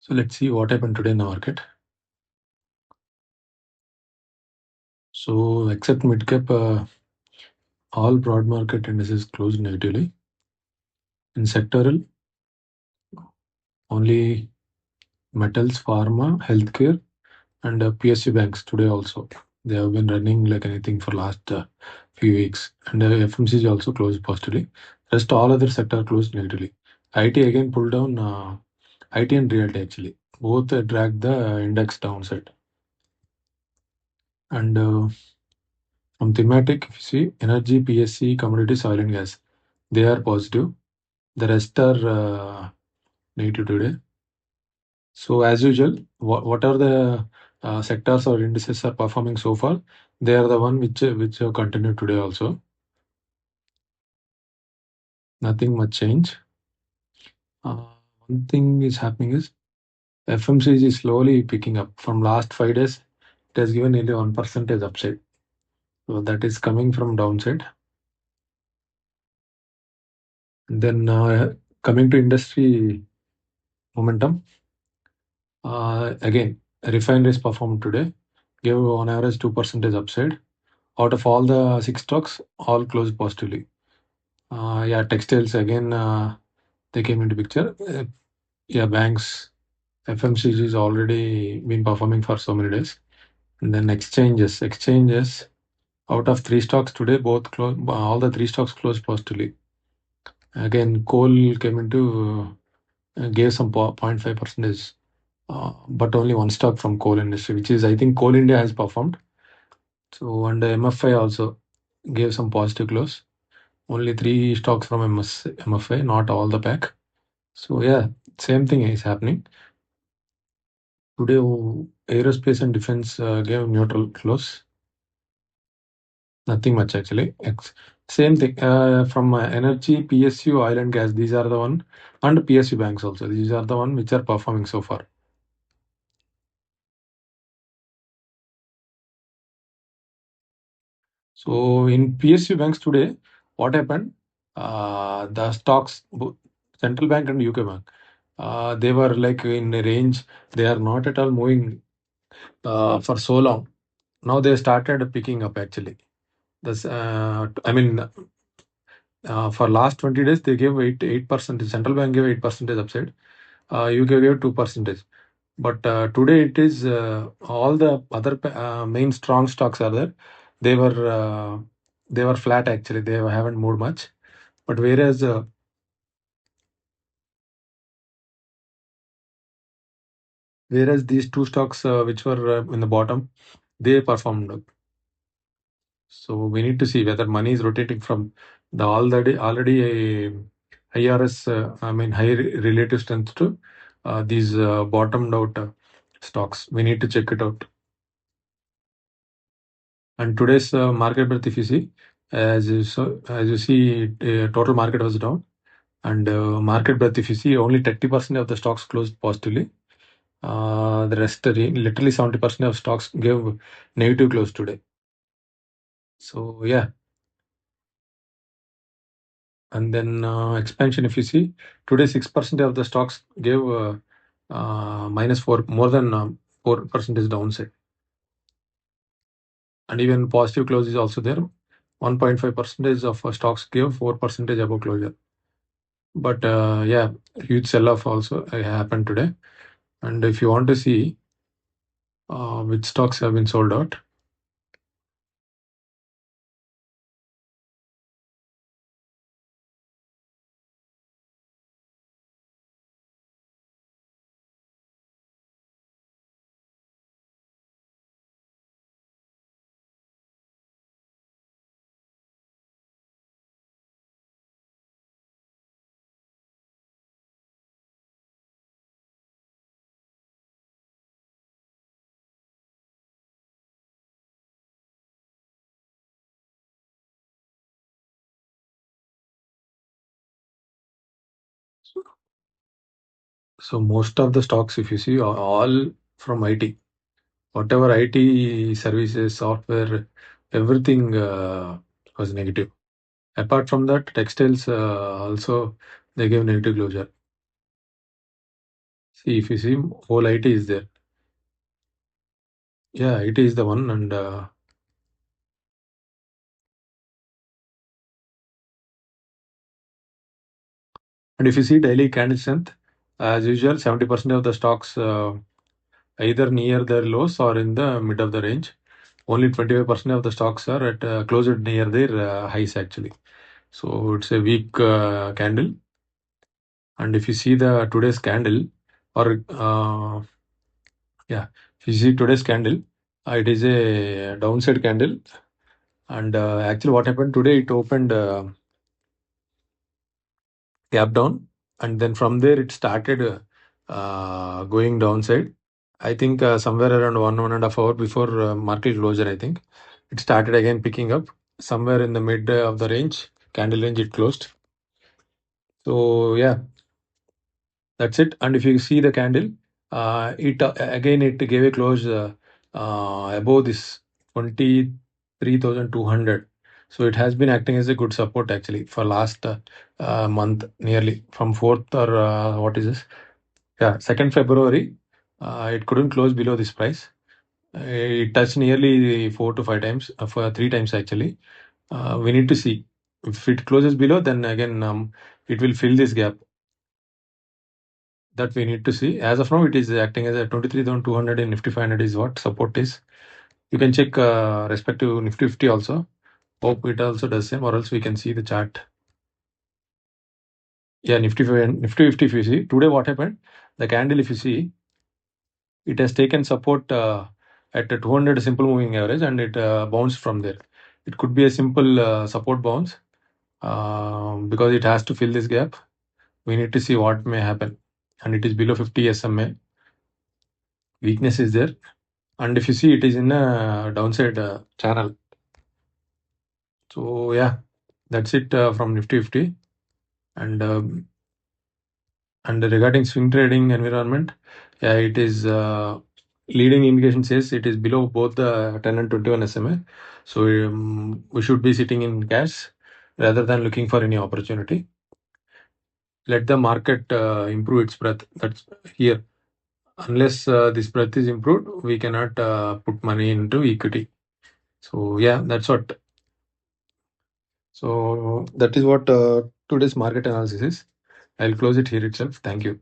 So let's see what happened today in the market. So except mid cap, all broad market indices closed negatively. In sectoral, only metals, pharma, healthcare, and PSU banks today also. They have been running like anything for last few weeks. And FMCG also closed positively. Rest all other sector closed negatively. IT again pulled down. IT and realty actually both dragged the index downside. And from thematic, if you see energy, PSC, commodities, oil and gas, they are positive. The rest are negative today. So as usual, what are the sectors or indices are performing so far? They are the one which have continued today also. Nothing much change. One thing is happening is FMCG is slowly picking up. From last 5 days, it has given nearly 1% upside. So that is coming from downside. And then coming to industry momentum. Again, refineries performed today, gave on average 2% upside. Out of all the 6 stocks, all closed positively. Yeah, textiles again, they came into picture. Yeah, banks, FMCG is already been performing for so many days. And then exchanges, out of 3 stocks today, all the 3 stocks closed positively. Again, coal came into, gave some 0.5%. But only one stock from coal industry, which is I think Coal India has performed. So and MFI also gave some positive close. Only 3 stocks from MFI, not all the pack. So yeah, same thing is happening. Today aerospace and defense gave neutral close. Nothing much actually. Same thing from energy, PSU, oil and gas. These are the one, and PSU banks also. These are the one which are performing so far. So in PSU banks today, what happened? The stocks, central bank and UK bank, they were like in a range. They are not at all moving for so long. Now they started picking up actually. This, I mean, for last 20 days they gave 8%. Central bank gave 8% upside. UK gave 2%. But today it is all the other main strong stocks are there. They were flat actually. They haven't moved much. But whereas these 2 stocks which were in the bottom, they performed. So we need to see whether money is rotating from the already IRS, high relative strength to these bottomed out stocks. We need to check it out. And today's market breadth, if you see, as you see, total market was down, and market breadth, if you see, only 30% of the stocks closed positively. The rest, literally 70% of stocks gave negative close today. So yeah, and then expansion, if you see, today 6% of the stocks gave -4, more than 4% is downside, and even positive close is also there. 1.5% of stocks gave 4% above closure. But yeah, huge sell-off also happened today. And if you want to see which stocks have been sold out, so most of the stocks, if you see, are all from IT. Whatever IT services, software, everything was negative. Apart from that, textiles also they gave negative closure. See, if you see, whole IT is there. Yeah, IT is the one, and if you see daily candle strength, as usual, 70% of the stocks either near their lows or in the mid of the range. Only 25% of the stocks are at closer near their highs actually. So it's a weak candle. And if you see the today's candle, or yeah, if you see today's candle, it is a downside candle. And actually, what happened today? It opened gap down, and then from there it started going downside. I think somewhere around 1.5 hour before market closure, I think it started again picking up somewhere in the mid of the range, candle range. It closed. So yeah, that's it. And if you see the candle, it again it gave a close above this 23,200. So it has been acting as a good support actually for last month, nearly from 4th or what is this? Yeah, 2nd February. It couldn't close below this price. It touched nearly 4 to 5 times, for 3 times actually. We need to see if it closes below, then again it will fill this gap. That we need to see. As of now, it is acting as a 23,200 in NIFTY500 is what support is. You can check respect to NIFTY 50 also. Hope it also does same, or else we can see the chart. Yeah, NIFTY 50 if you see. Today what happened? The candle, if you see, it has taken support at a 200 simple moving average, and it bounced from there. It could be a simple support bounce because it has to fill this gap. We need to see what may happen. And it is below 50 SMA. Weakness is there. And if you see, it is in a downside channel. So yeah, that's it from Nifty 50. And regarding swing trading environment, yeah, it is leading indication says it is below both the 10 and 21 SMA. So we should be sitting in cash rather than looking for any opportunity. Let the market improve its breadth. That's here. Unless this breadth is improved, we cannot put money into equity. So yeah, that's what. So that is what today's market analysis is. I'll close it here itself. Thank you.